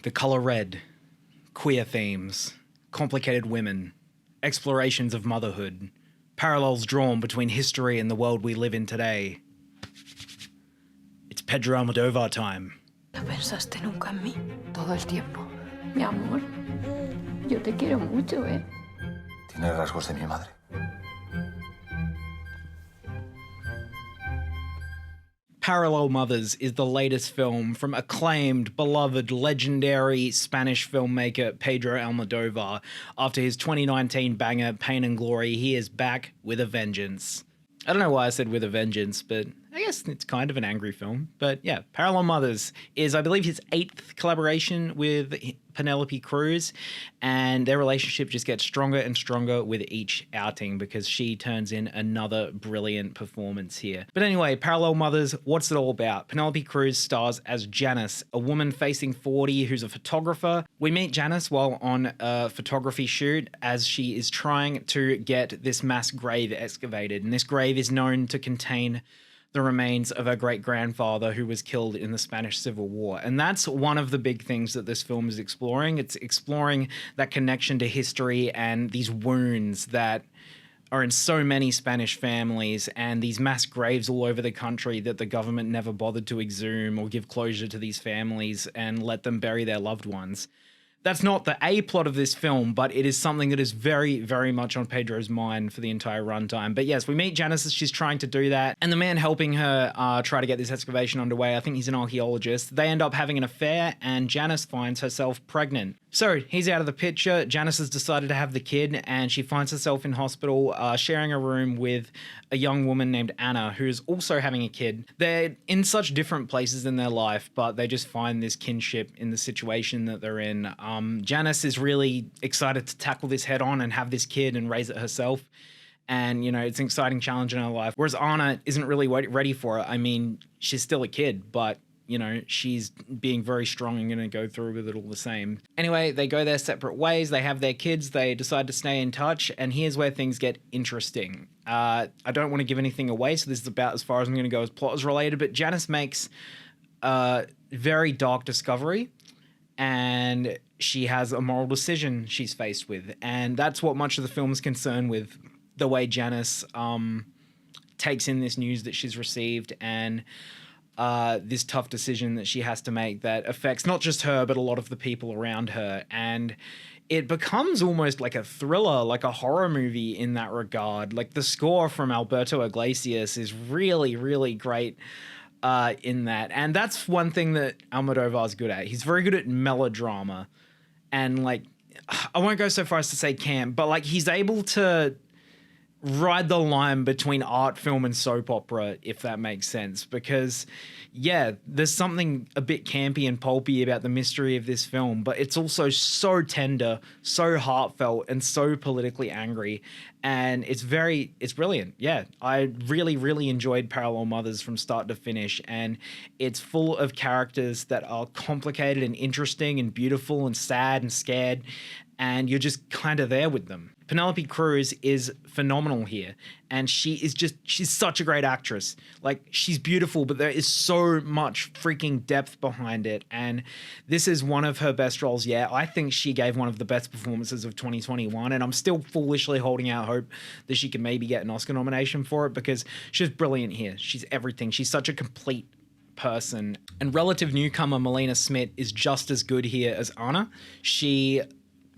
The color red, queer themes, complicated women, explorations of motherhood, parallels drawn between history and the world we live in today. It's Pedro Almodovar time. ¿No pensaste nunca en mí? Todo el tiempo. Mi amor, yo te quiero mucho, ¿eh? Tiene rasgos de mi madre. Parallel Mothers is the latest film from acclaimed, beloved, legendary Spanish filmmaker Pedro Almodovar. After his 2019 banger Pain and Glory, he is back with a vengeance. I don't know why I said with a vengeance, but I guess it's kind of an angry film. But yeah, Parallel Mothers is, I believe, his 8th collaboration with Penelope Cruz, and their relationship just gets stronger and stronger with each outing because she turns in another brilliant performance here. But anyway, Parallel Mothers, what's it all about? Penelope Cruz stars as Janis, a woman facing 40 who's a photographer. We meet Janis while on a photography shoot as she is trying to get this mass grave excavated, and this grave is known to contain the remains of her great-grandfather who was killed in the Spanish Civil War. And that's one of the big things that this film is exploring. It's exploring that connection to history and these wounds that are in so many Spanish families and these mass graves all over the country that the government never bothered to exhume or give closure to these families and let them bury their loved ones. That's not the A plot of this film, but it is something that is very, very much on Pedro's mind for the entire runtime. But yes, we meet Janis as she's trying to do that, and the man helping her try to get this excavation underway, I think he's an archaeologist. They end up having an affair, and Janis finds herself pregnant. So he's out of the picture. Janis has decided to have the kid, and she finds herself in hospital sharing a room with a young woman named Ana, who is also having a kid. They're in such different places in their life, but they just find this kinship in the situation that they're in. Janis is really excited to tackle this head on and have this kid and raise it herself. And, you know, it's an exciting challenge in her life. Whereas Ana isn't really ready for it. I mean, she's still a kid, but you know, she's being very strong and going to go through with it all the same. Anyway, they go their separate ways. They have their kids. They decide to stay in touch. And here's where things get interesting. I don't want to give anything away, so this is about as far as I'm going to go as plot is related. But Janis makes a very dark discovery, and she has a moral decision she's faced with. And that's what much of the film is concerned with, the way Janis takes in this news that she's received and this tough decision that she has to make that affects not just her, but a lot of the people around her. And it becomes almost like a thriller, like a horror movie in that regard. Like the score from Alberto Iglesias is really, really great in that. And that's one thing that Almodovar's good at. He's very good at melodrama. And like, I won't go so far as to say camp, but like he's able to ride the line between art film and soap opera, if that makes sense. Because, yeah, there's something a bit campy and pulpy about the mystery of this film, but it's also so tender, so heartfelt, and so politically angry. And it's brilliant. Yeah, I really, really enjoyed Parallel Mothers from start to finish. And it's full of characters that are complicated and interesting and beautiful and sad and scared. And you're just kind of there with them. Penelope Cruz is phenomenal here. And she's such a great actress. Like, she's beautiful, but there is so much freaking depth behind it. And this is one of her best roles yet. I think she gave one of the best performances of 2021. And I'm still foolishly holding out hope that she can maybe get an Oscar nomination for it because she's brilliant here. She's everything. She's such a complete person. And relative newcomer Milena Smit is just as good here as Ana. She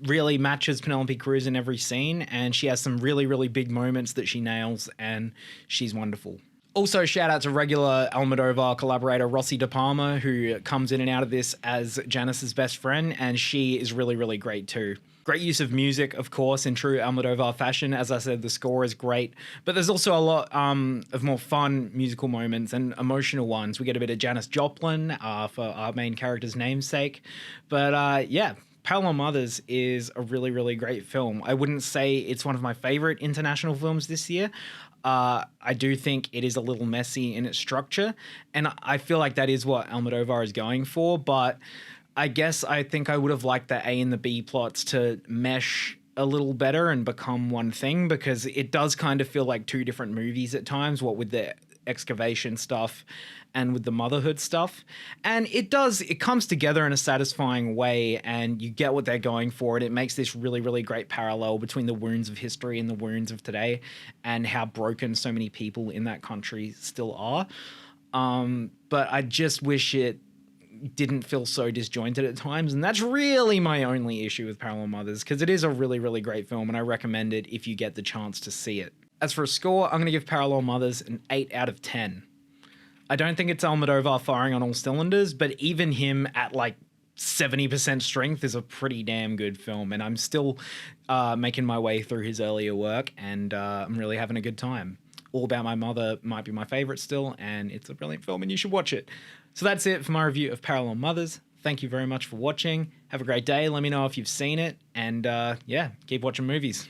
really matches Penelope Cruz in every scene, and she has some really, really big moments that she nails, and she's wonderful. Also, shout out to regular Almodovar collaborator Rossy de Palma, who comes in and out of this as Janis's best friend, and she is really, really great too. Great use of music, of course, in true Almodovar fashion. As I said, the score is great, but there's also a lot of more fun musical moments and emotional ones. We get a bit of Janis Joplin for our main character's namesake, but yeah, Palma Mothers is a really, really great film. I wouldn't say it's one of my favorite international films this year. I do think it is a little messy in its structure, and I feel like that is what Almodovar is going for, but I guess I think I would have liked the A and the B plots to mesh a little better and become one thing, because it does kind of feel like two different movies at times, what with the excavation stuff and with the motherhood stuff. And it comes together in a satisfying way, and you get what they're going for. And it makes this really, really great parallel between the wounds of history and the wounds of today, and how broken so many people in that country still are. But I just wish it didn't feel so disjointed at times, and that's really my only issue with Parallel Mothers, because it is a really, really great film, and I recommend it if you get the chance to see it. As for a score, I'm going to give Parallel Mothers an 8 out of 10. I don't think it's Almodovar firing on all cylinders, but even him at like 70% strength is a pretty damn good film, and I'm still making my way through his earlier work, and I'm really having a good time. All About My Mother might be my favorite still, and it's a brilliant film, and you should watch it. So that's it for my review of Parallel Mothers. Thank you very much for watching. Have a great day. Let me know if you've seen it, and yeah, keep watching movies.